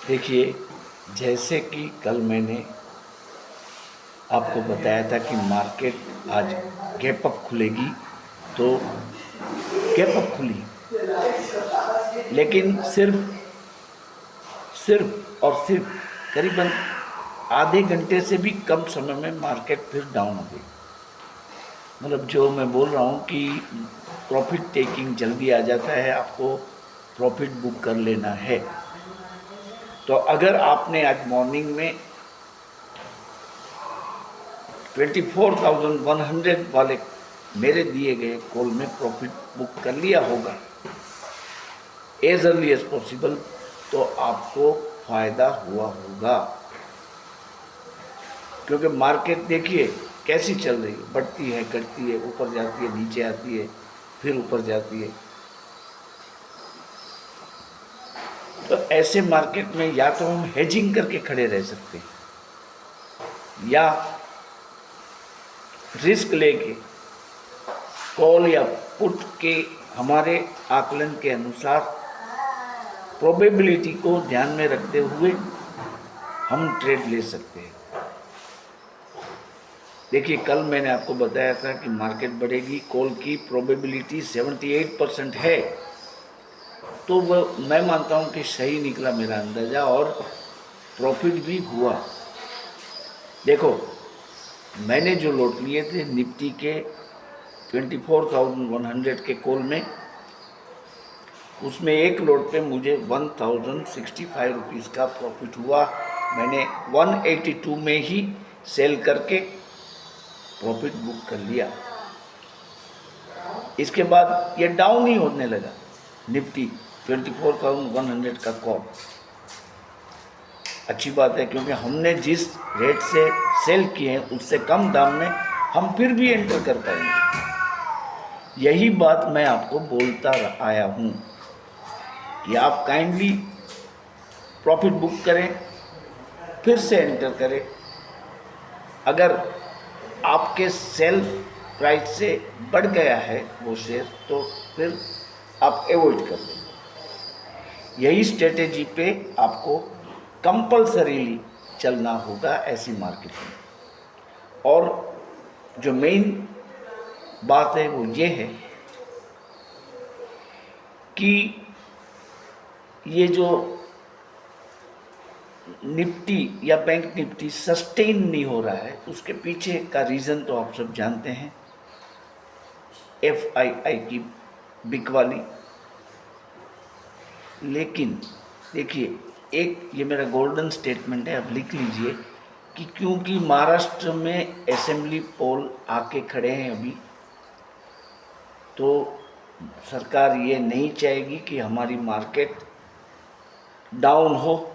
देखिए, जैसे कि कल मैंने आपको बताया था कि मार्केट आज गैप अप खुलेगी, तो गैप अप खुली, लेकिन सिर्फ और सिर्फ करीबन आधे घंटे से भी कम समय में मार्केट फिर डाउन हो गई। मतलब जो मैं बोल रहा हूँ कि प्रॉफिट टेकिंग जल्दी आ जाता है, आपको प्रॉफिट बुक कर लेना है। तो अगर आपने आज मॉर्निंग में 24,100 वाले मेरे दिए गए कॉल में प्रॉफिट बुक कर लिया होगा एज अर्ली एज पॉसिबल, तो आपको फायदा हुआ होगा। क्योंकि मार्केट देखिए कैसी चल रही है, बढ़ती है, घटती है, ऊपर जाती है, नीचे आती है, फिर ऊपर जाती है। तो ऐसे मार्केट में या तो हम हेजिंग करके खड़े रह सकते हैं, या रिस्क लेके कॉल या पुट के हमारे आकलन के अनुसार प्रोबेबिलिटी को ध्यान में रखते हुए हम ट्रेड ले सकते हैं। देखिए, कल मैंने आपको बताया था कि मार्केट बढ़ेगी, कॉल की प्रोबेबिलिटी 78% है। तो वह मैं मानता हूं कि सही निकला मेरा अंदाज़ा, और प्रॉफिट भी हुआ। देखो, मैंने जो लॉट लिए थे निफ्टी के 24,100 के कॉल में, उसमें एक लॉट पे मुझे 1,065 रुपीज़ का प्रॉफिट हुआ। मैंने 182 में ही सेल करके प्रॉफिट बुक कर लिया। इसके बाद ये डाउन ही होने लगा निफ्टी 24,100 का कॉल। अच्छी बात है, क्योंकि हमने जिस रेट से सेल किए हैं उससे कम दाम में हम फिर भी एंटर कर पाएंगे। यही बात मैं आपको बोलता आया हूँ कि आप काइंडली प्रॉफिट बुक करें, फिर से एंटर करें। अगर आपके सेल प्राइस से बढ़ गया है वो शेयर, तो फिर आप एवॉइड कर दें। यही स्ट्रेटेजी पे आपको कंपल्सरीली चलना होगा ऐसी मार्केट में। और जो मेन बात है वो ये है कि ये जो निफ्टी या बैंक निफ्टी सस्टेन नहीं हो रहा है, उसके पीछे का रीज़न तो आप सब जानते हैं। FII की बिकवाली। लेकिन देखिए, एक ये मेरा गोल्डन स्टेटमेंट है, अब लिख लीजिए कि क्योंकि महाराष्ट्र में असेंबली पोल आके खड़े हैं अभी, तो सरकार ये नहीं चाहेगी कि हमारी मार्केट डाउन हो।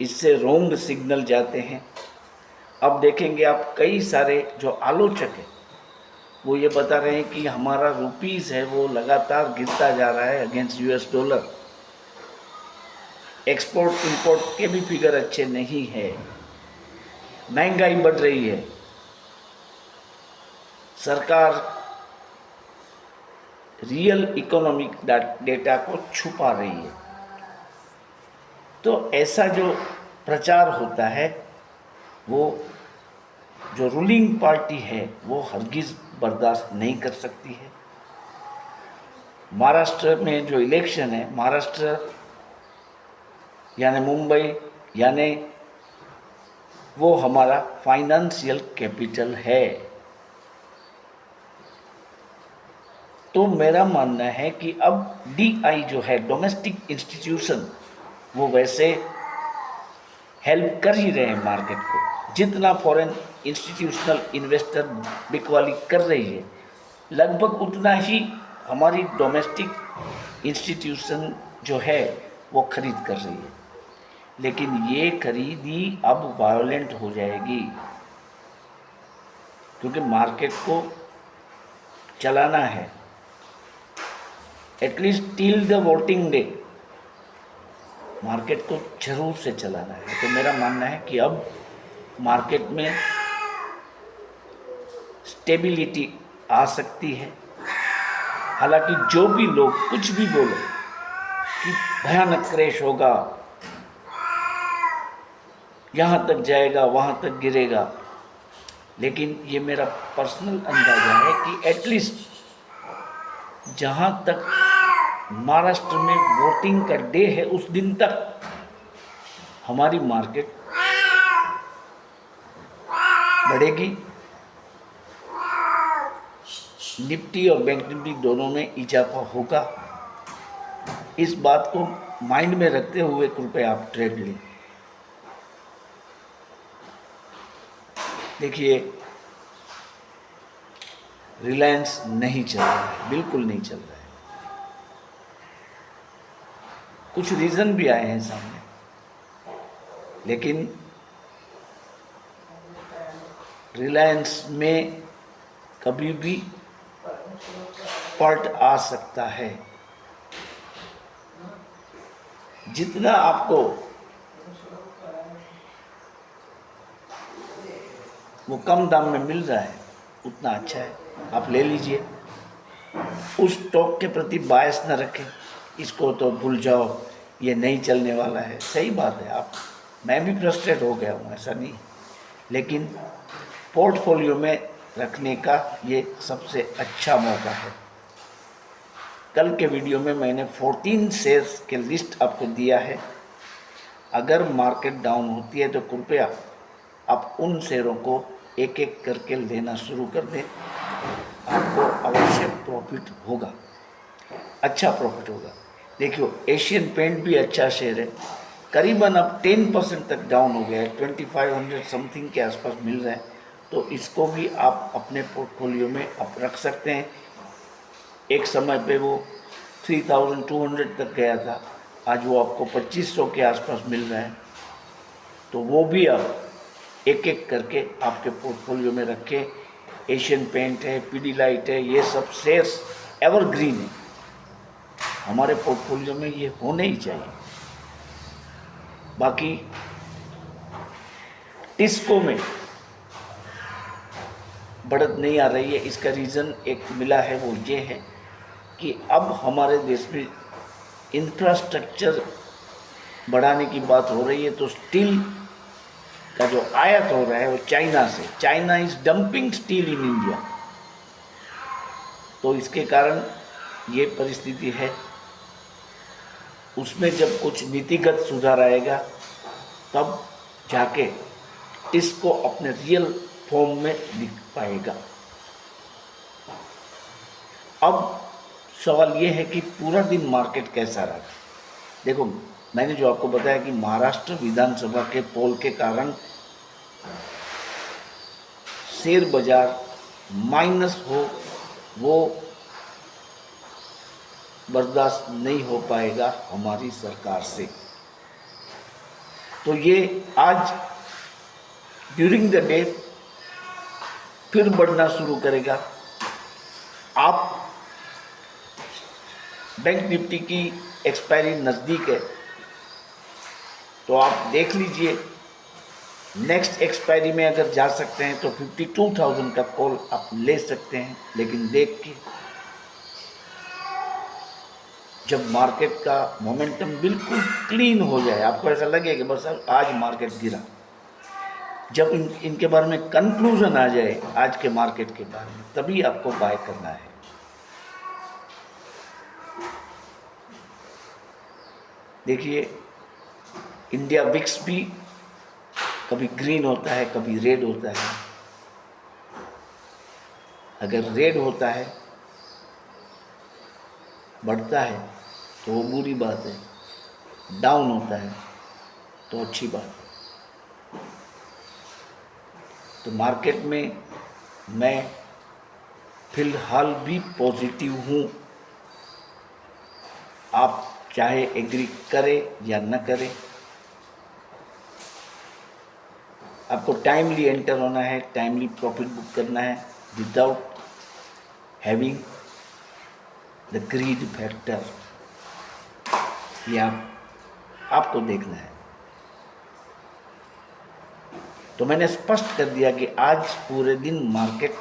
इससे रोंग सिग्नल जाते हैं। अब देखेंगे आप, कई सारे जो आलोचक हैं वो ये बता रहे हैं कि हमारा रुपीज़ है वो लगातार गिरता जा रहा है against US dollar. Export import के भी फिगर अच्छे नहीं है, महंगाई बढ़ रही है, सरकार रियल इकोनॉमिक डेटा को छुपा रही है। तो ऐसा जो प्रचार होता है, वो जो रूलिंग पार्टी है वो हरगिज़ बर्दाश्त नहीं कर सकती है। महाराष्ट्र में जो इलेक्शन है, महाराष्ट्र यानी मुंबई, यानी वो हमारा फाइनेंशियल कैपिटल है। तो मेरा मानना है कि अब DI जो है, डोमेस्टिक इंस्टीट्यूशन, वो वैसे हेल्प कर ही रहे हैं मार्केट को। जितना फॉरेन इंस्टीट्यूशनल इन्वेस्टर बिकवाली कर रही है, लगभग उतना ही हमारी डोमेस्टिक इंस्टीट्यूशन जो है वो खरीद कर रही है। लेकिन ये खरीदी अब वायोलेंट हो जाएगी, क्योंकि मार्केट को चलाना है at least till the voting day. Market को जरूर से चलाना है। तो मेरा मानना है कि अब मार्केट में स्टेबिलिटी आ सकती है। हालांकि जो भी लोग कुछ भी बोलो कि भयानक क्रैश होगा, यहाँ तक जाएगा, वहाँ तक गिरेगा। लेकिन ये मेरा पर्सनल अंदाजा है कि एटलीस्ट जहाँ तक महाराष्ट्र में वोटिंग का डे है उस दिन तक हमारी मार्केट बढ़ेगी। निफ्टी और बैंक निफ्टी दोनों में इजाफा होगा। इस बात को माइंड में रखते हुए कृपया आप ट्रेड लें। देखिए, रिलायंस नहीं चल रहा है, बिल्कुल नहीं चल रहा है। कुछ रीज़न भी आए हैं सामने, लेकिन रिलायंस में कभी भी पलट आ सकता है। जितना आपको वो कम दाम में मिल रहा है उतना अच्छा है, आप ले लीजिए। उस स्टॉक के प्रति बायस न रखें, इसको तो भूल जाओ, ये नहीं चलने वाला है। सही बात है, आप मैं भी फ्रस्ट्रेट हो गया हूँ, ऐसा नहीं, लेकिन पोर्टफोलियो में रखने का ये सबसे अच्छा मौका है। कल के वीडियो में मैंने 14 शेयर्स के लिस्ट आपको दिया है। अगर मार्केट डाउन होती है तो कृपया आप उन शेयरों को एक एक करके लेना शुरू कर दें, आपको अवश्य प्रॉफिट होगा, अच्छा प्रॉफिट होगा। देखियो, एशियन पेंट भी अच्छा शेयर है, करीबन अब 10% तक डाउन हो गया है, 2500 समथिंग के आसपास मिल रहा है। तो इसको भी आप अपने पोर्टफोलियो में आप रख सकते हैं। एक समय पे वो 3200 तक गया था, आज वो आपको 2500 के आसपास मिल रहा है। तो वो भी आप एक एक करके आपके पोर्टफोलियो में रखें। एशियन पेंट है, पीडीलाइट है, ये सब शेयर्स एवरग्रीन है, हमारे पोर्टफोलियो में ये होने ही चाहिए। बाकी टिस्को में बढ़त नहीं आ रही है, इसका रीज़न एक मिला है, वो ये है कि अब हमारे देश में इंफ्रास्ट्रक्चर बढ़ाने की बात हो रही है, तो स्टील का जो आयात हो रहा है वो चाइना से, China is dumping steel in India. तो इसके कारण ये परिस्थिति है। उसमें जब कुछ नीतिगत सुधार आएगा तब जाके इसको अपने रियल फॉर्म में दिख पाएगा। अब सवाल ये है कि पूरा दिन मार्केट कैसा रहा। देखो, मैंने जो आपको बताया कि महाराष्ट्र विधानसभा के पोल के कारण शेयर बाजार माइनस हो, वो बर्दाश्त नहीं हो पाएगा हमारी सरकार से। तो ये आज ड्यूरिंग द डे फिर बढ़ना शुरू करेगा। आप बैंक निफ्टी की एक्सपायरी नज़दीक है, तो आप देख लीजिए, नेक्स्ट एक्सपायरी में अगर जा सकते हैं तो 52,000 का कॉल आप ले सकते हैं। लेकिन देख के, जब मार्केट का मोमेंटम बिल्कुल क्लीन हो जाए, आपको ऐसा लगे कि बस आज मार्केट गिरा, जब इनके बारे में कंक्लूजन आ जाए आज के मार्केट के बारे में, तभी आपको बाय करना है। देखिए, इंडिया विक्स भी कभी ग्रीन होता है, कभी रेड होता है। अगर रेड होता है, बढ़ता है, तो वो बुरी बात है, डाउन होता है तो अच्छी बात है। तो मार्केट में मैं फिलहाल भी पॉजिटिव हूँ। आप चाहे एग्री करें या न करें, आपको टाइमली एंटर होना है, टाइमली प्रॉफिट बुक करना है, without having the greed factor. ये आपको देखना है। तो मैंने स्पष्ट कर दिया कि आज पूरे दिन मार्केट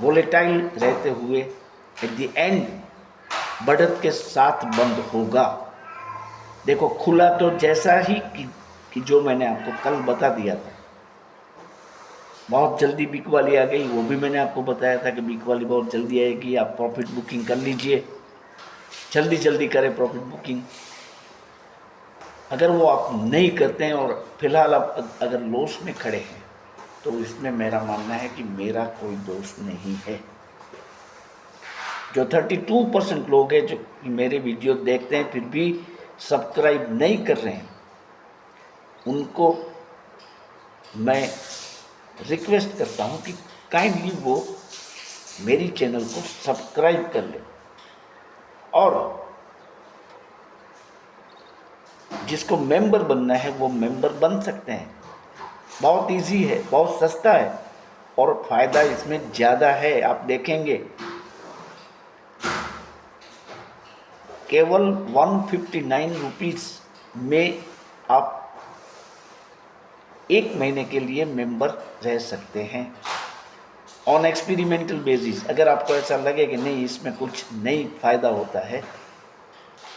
वोलेटाइल रहते हुए एट द एंड बढ़त के साथ बंद होगा। देखो खुला तो जैसा ही कि जो मैंने आपको कल बता दिया था, बहुत जल्दी बिग वाली आ गई, वो भी मैंने आपको बताया था कि बिग वाली बहुत जल्दी आएगी, आप प्रॉफिट बुकिंग कर लीजिए, जल्दी जल्दी करें प्रॉफिट बुकिंग। अगर वो आप नहीं करते हैं और फिलहाल आप अगर लॉस में खड़े हैं, तो इसमें मेरा मानना है कि मेरा कोई दोष नहीं है। जो 32% लोग हैं जो मेरे वीडियो देखते हैं फिर भी सब्सक्राइब नहीं कर रहे हैं, उनको मैं रिक्वेस्ट करता हूं कि काइंडली वो मेरी चैनल को सब्सक्राइब कर ले, और जिसको मेंबर बनना है वो मेंबर बन सकते हैं। बहुत इजी है, बहुत सस्ता है और फ़ायदा इसमें ज़्यादा है। आप देखेंगे केवल 159 रुपीज़ में आप एक महीने के लिए मेंबर रह सकते हैं ऑन एक्सपेरिमेंटल बेसिस। अगर आपको ऐसा लगे कि नहीं इसमें कुछ नहीं फ़ायदा होता है,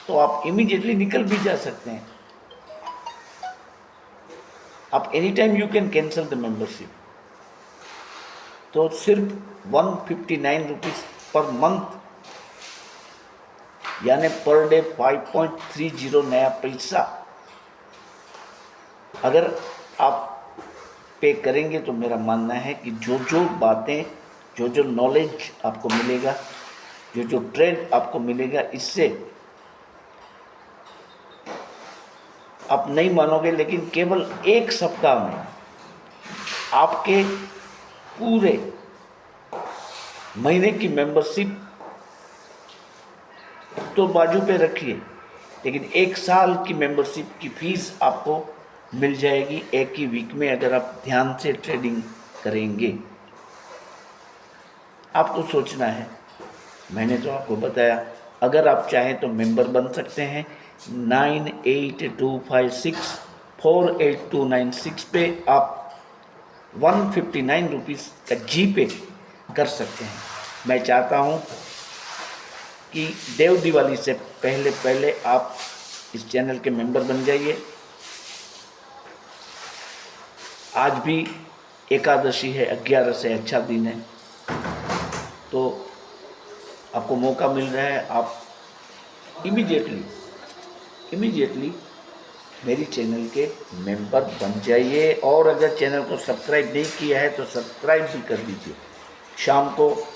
तो आप इमीडिएटली निकल भी जा सकते हैं। आप any time you can cancel the membership. तो सिर्फ 159 रुपीज़ पर मंथ, यानी पर डे 5.30 नया पैसा अगर आप पे करेंगे, तो मेरा मानना है कि जो जो बातें, जो जो नॉलेज आपको मिलेगा, जो जो ट्रेड आपको मिलेगा, इससे आप नहीं मानोगे, लेकिन केवल एक सप्ताह में आपके पूरे महीने की मेंबरशिप तो बाजू पे रखिए, लेकिन एक साल की मेंबरशिप की फीस आपको मिल जाएगी एक ही वीक में, अगर आप ध्यान से ट्रेडिंग करेंगे। आपको सोचना है, मैंने तो आपको बताया। अगर आप चाहें तो मेंबर बन सकते हैं। 9825648296 पे आप 159 रुपीज़ का जी पे कर सकते हैं। मैं चाहता हूं कि देव दिवाली से पहले पहले आप इस चैनल के मेंबर बन जाइए। आज भी एकादशी है, 11 से अच्छा दिन है, तो आपको मौका मिल रहा है। आप इमीडिएटली मेरी चैनल के मेंबर बन जाइए, और अगर चैनल को सब्सक्राइब नहीं किया है तो सब्सक्राइब भी कर दीजिए। शाम को